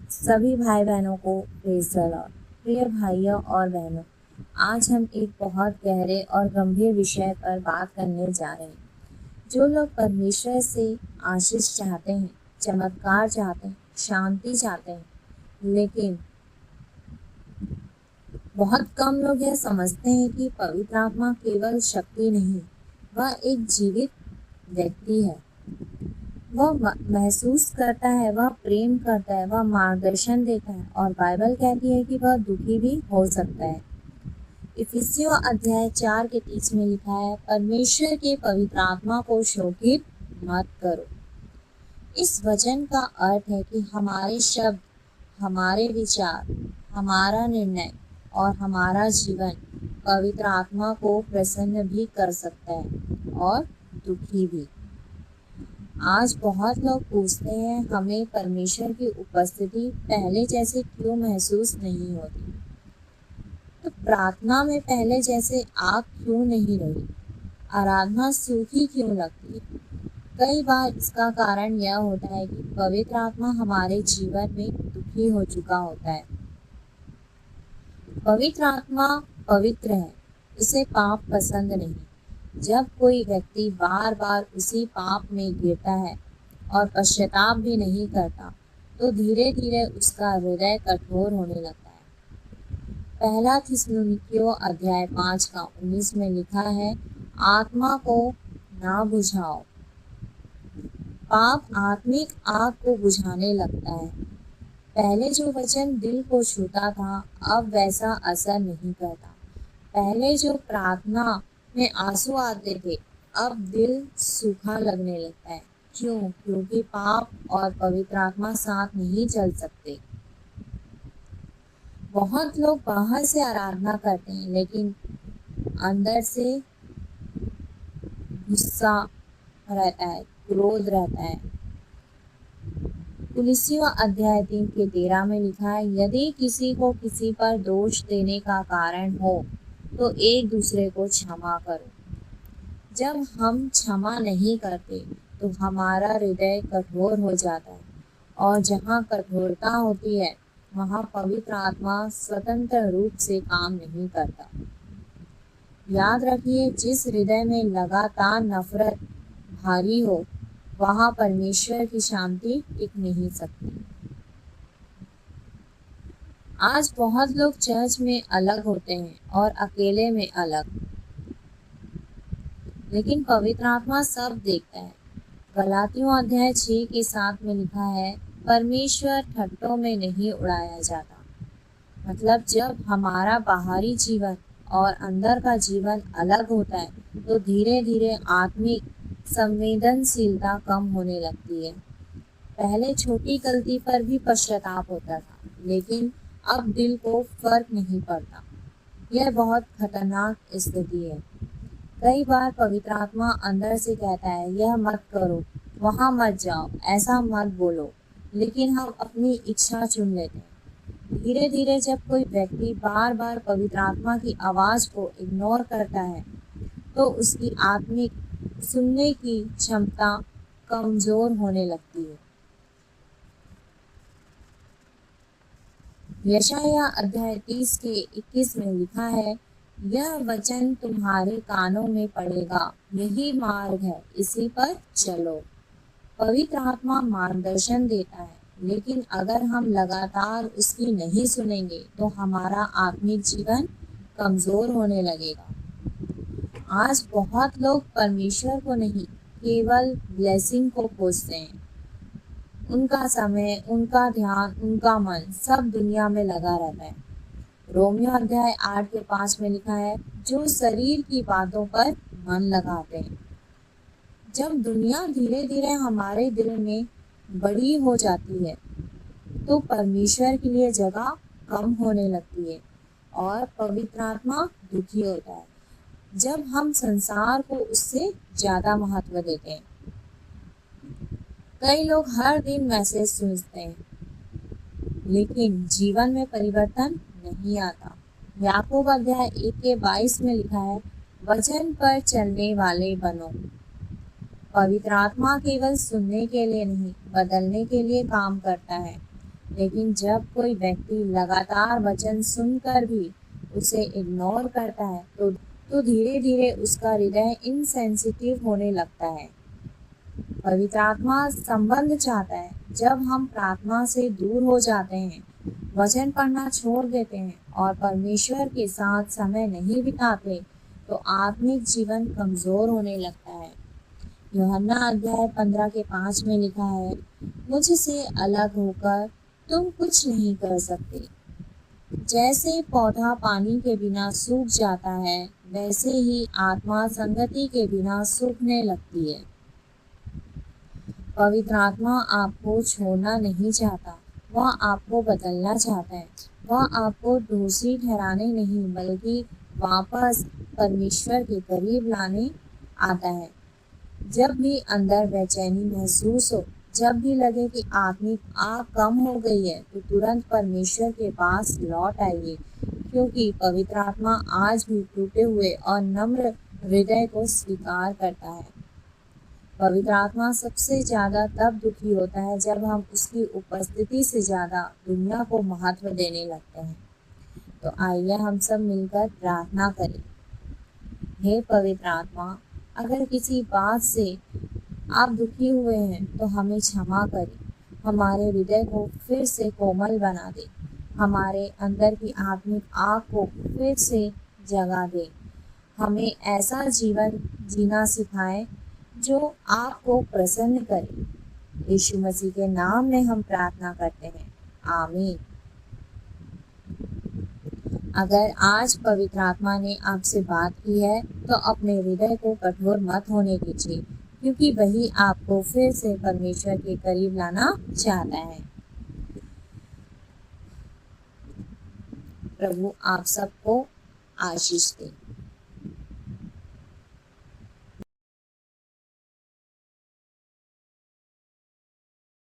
सभी भाई बहनों को प्रेज़ द लॉर्ड। प्रिय भाइयों और बहनों, आज हम एक बहुत गहरे और गंभीर विषय पर बात करने जा रहे हैं। जो लोग परमेश्वर से आशीष चाहते हैं, चमत्कार चाहते हैं, शांति चाहते हैं, लेकिन बहुत कम लोग यह समझते हैं कि पवित्र आत्मा केवल शक्ति नहीं, वह एक जीवित व्यक्ति है। वह महसूस करता है, वह प्रेम करता है, वह मार्गदर्शन देता है और बाइबल कहती है कि वह दुखी भी हो सकता है। इफिसियों अध्याय 4 के 30 में लिखा है, परमेश्वर के पवित्र आत्मा को शोकित मत करो। इस वचन का अर्थ है कि हमारे शब्द, हमारे विचार, हमारा निर्णय और हमारा जीवन पवित्र आत्मा को प्रसन्न भी कर सकता है और दुखी भी। आज बहुत लोग पूछते हैं, हमें परमेश्वर की उपस्थिति पहले जैसे क्यों महसूस नहीं होती? तो प्रार्थना में पहले जैसे आग क्यों नहीं रही? आराधना सूखी क्यों लगती? कई बार इसका कारण यह होता है कि पवित्र आत्मा हमारे जीवन में दुखी हो चुका होता है। पवित्र आत्मा पवित्र है, उसे पाप पसंद नहीं। जब कोई व्यक्ति बार बार उसी पाप में गिरता है और पश्चाताप भी नहीं करता, तो धीरे धीरे उसका हृदय कठोर होने लगता है। पहला थिस्सलुनीकियों अध्याय 5 का 19 में लिखा है, आत्मा को ना बुझाओ। पाप आत्मिक आग को बुझाने लगता है। पहले जो वचन दिल को छूता था, अब वैसा असर नहीं करता। पहले जो प्रार्थना में आंसू आते थे, अब दिल सूखा लगने लगता है। क्यों? क्योंकि पाप और पवित्र आत्मा साथ नहीं चल सकते। बहुत लोग बाहर से आराधना करते हैं, लेकिन अंदर से गुस्सा रहता है, क्रोध रहता है। कुलिस्सियों अध्याय 3 के 13 में लिखा है, यदि किसी को किसी पर दोष देने का कारण हो तो एक दूसरे को क्षमा करो। जब हम क्षमा नहीं करते तो हमारा हृदय कठोर हो जाता है, और जहाँ कठोरता होती है वहाँ पवित्र आत्मा स्वतंत्र रूप से काम नहीं करता। याद रखिए, जिस हृदय में लगातार नफरत भारी हो, वहाँ परमेश्वर की शांति टिक नहीं सकती। आज बहुत लोग चर्च में अलग होते हैं और अकेले में अलग, लेकिन पवित्र आत्मा सब देखता है। गलातियों अध्याय 6 के 7 में लिखा है, परमेश्वर ठट्टों में नहीं उड़ाया जाता। मतलब जब हमारा बाहरी जीवन और अंदर का जीवन अलग होता है, तो धीरे धीरे आत्मिक संवेदनशीलता कम होने लगती है। पहले छोटी गलती पर भी पश्चाताप होता था, लेकिन अब दिल को फर्क नहीं पड़ता। यह बहुत खतरनाक स्थिति है। कई बार पवित्र आत्मा अंदर से कहता है, यह मत करो, वहाँ मत जाओ, ऐसा मत बोलो, लेकिन हम अपनी इच्छा चुन लेते हैं। धीरे धीरे जब कोई व्यक्ति बार बार पवित्र आत्मा की आवाज़ को इग्नोर करता है, तो उसकी आत्मिक सुनने की क्षमता कमजोर होने लगती है। यशायाह अध्याय 30 के 21 में लिखा है, यह वचन तुम्हारे कानों में पड़ेगा, यही मार्ग है, इसी पर चलो। पवित्र आत्मा मार्गदर्शन देता है, लेकिन अगर हम लगातार उसकी नहीं सुनेंगे तो हमारा आत्मिक जीवन कमजोर होने लगेगा। आज बहुत लोग परमेश्वर को नहीं, केवल ब्लेसिंग को खोजते हैं। उनका समय, उनका ध्यान, उनका मन सब दुनिया में लगा रहता है। रोमियो अध्याय 8 के 5 में लिखा है, जो शरीर की बातों पर मन लगाते हैं। जब दुनिया धीरे धीरे हमारे दिल में बड़ी हो जाती है, तो परमेश्वर के लिए जगह कम होने लगती है और पवित्र आत्मा दुखी होता है। जब हम संसार को उससे ज्यादा महत्व देते हैं। कई लोग हर दिन मैसेज सुनते हैं, लेकिन जीवन में परिवर्तन नहीं आता। याकूब अध्याय 1 के 22 में लिखा है, वचन पर चलने वाले बनो। पवित्र आत्मा केवल सुनने के लिए नहीं, बदलने के लिए काम करता है। लेकिन जब कोई व्यक्ति लगातार वचन सुनकर भी उसे इग्नोर करता है तो धीरे धीरे उसका हृदय इनसेंसिटिव होने लगता है। पवित्र आत्मा संबंध चाहता है। जब हम प्रार्थना से दूर हो जाते हैं, वचन पढ़ना छोड़ देते हैं और परमेश्वर के साथ समय नहीं बिताते, तो आत्मिक जीवन कमजोर होने लगता है। यूहन्ना अध्याय 15 के 5 में लिखा है, मुझसे अलग होकर तुम कुछ नहीं कर सकते। जैसे पौधा पानी के बिना सूख जाता है, वैसे ही आत्मा संगति के बिना सूखने लगती है। पवित्र आत्मा आपको छोड़ना नहीं चाहता, वह आपको बदलना चाहता है। वह आपको दोषी ठहराने नहीं, बल्कि वापस परमेश्वर के करीब लाने आता है। जब भी अंदर बेचैनी महसूस हो, जब भी लगे कि आत्मिक आग कम हो गई है, तो तुरंत परमेश्वर के पास लौट आइए, क्योंकि पवित्र आत्मा आज भी टूटे हुए और नम्र हृदय को स्वीकार करता है। पवित्र आत्मा सबसे ज्यादा तब दुखी होता है जब हम उसकी उपस्थिति से ज्यादा दुनिया को महत्व देने लगते हैं। तो आइए हम सब मिलकर प्रार्थना करें। हे पवित्र आत्मा, अगर किसी बात से आप दुखी हुए हैं तो हमें क्षमा करें। हमारे हृदय को फिर से कोमल बना दे, हमारे अंदर की आत्मिक आग को फिर से जगा दे। हमें ऐसा जीवन जीना सिखाएं जो आपको प्रसन्न करे। यीशु मसीह के नाम में हम प्रार्थना करते हैं, आमीन। अगर आज पवित्र आत्मा ने आपसे बात की है तो अपने हृदय को कठोर मत होने दीजिए, क्योंकि वही आपको फिर से परमेश्वर के करीब लाना चाहता है। प्रभु आप सबको आशीष दे।